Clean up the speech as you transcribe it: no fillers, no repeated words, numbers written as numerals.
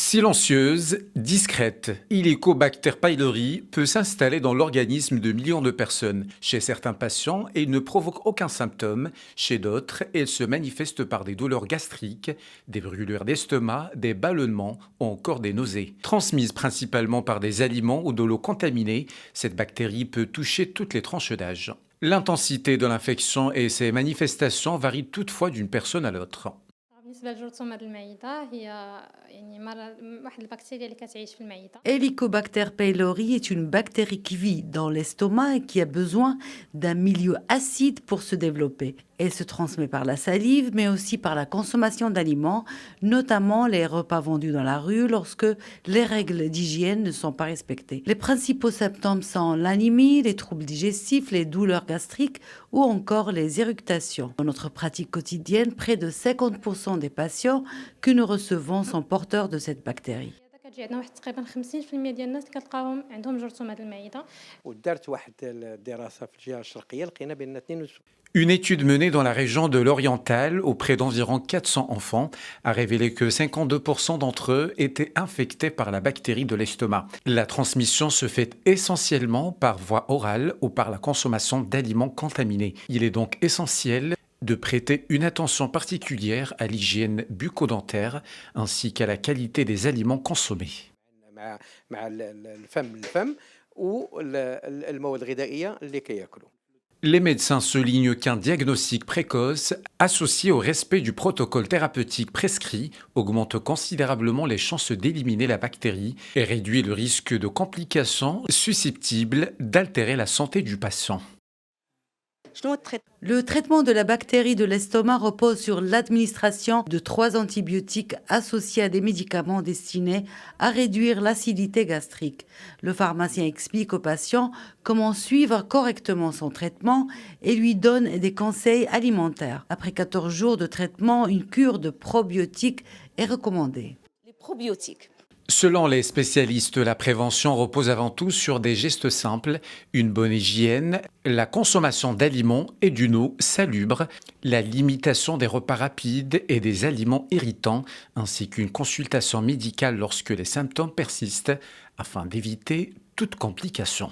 Silencieuse, discrète, Helicobacter pylori peut s'installer dans l'organisme de millions de personnes. Chez certains patients, elle ne provoque aucun symptôme. Chez d'autres, elle se manifeste par des douleurs gastriques, des brûlures d'estomac, des ballonnements ou encore des nausées. Transmise principalement par des aliments ou de l'eau contaminée, cette bactérie peut toucher toutes les tranches d'âge. L'intensité de l'infection et ses manifestations varient toutefois d'une personne à l'autre. بالنسبة لجرثومة المعدة هي يعني واحد البكتيريا اللي كتعيش في المعدة. Helicobacter pylori est une bactérie qui vit dans l'estomac et qui a besoin d'un milieu acide pour se développer. Elle se transmet par la salive, mais aussi par la consommation d'aliments, notamment les repas vendus dans la rue lorsque les règles d'hygiène ne sont pas respectées. Les principaux symptômes sont l'anémie, les troubles digestifs, les douleurs gastriques ou encore les éructations. Dans notre pratique quotidienne, près de 50% des patients que nous recevons sont porteurs de cette bactérie. كتجي عندنا واحد تقريبا 50% ديال الناس اللي كتلقاهم عندهم جرثومة المعدة. ودارت واحد الدراسه في الجهه الشرقيه لقينا بان 72 Une étude menée dans la région de l'Oriental auprès d'environ 400 enfants a révélé que 52% d'entre eux étaient infectés par la bactérie de l'estomac. La transmission se fait essentiellement par voie orale ou par la consommation d'aliments contaminés. Il est donc essentiel de prêter une attention particulière à l'hygiène bucco-dentaire ainsi qu'à la qualité des aliments consommés. مع الفم والمواد الغذائيه اللي كياكلوا. Les médecins soulignent qu'un diagnostic précoce associé au respect du protocole thérapeutique prescrit augmente considérablement les chances d'éliminer la bactérie et réduit le risque de complications susceptibles d'altérer la santé du patient. Le traitement de la bactérie de l'estomac repose sur l'administration de 3 antibiotiques associés à des médicaments destinés à réduire l'acidité gastrique. Le pharmacien explique au patient comment suivre correctement son traitement et lui donne des conseils alimentaires. Après 14 jours de traitement, une cure de probiotiques est recommandée. Les probiotiques. Selon les spécialistes, la prévention repose avant tout sur des gestes simples, une bonne hygiène, la consommation d'aliments et d'une eau salubre, la limitation des repas rapides et des aliments irritants, ainsi qu'une consultation médicale lorsque les symptômes persistent, afin d'éviter toute complication.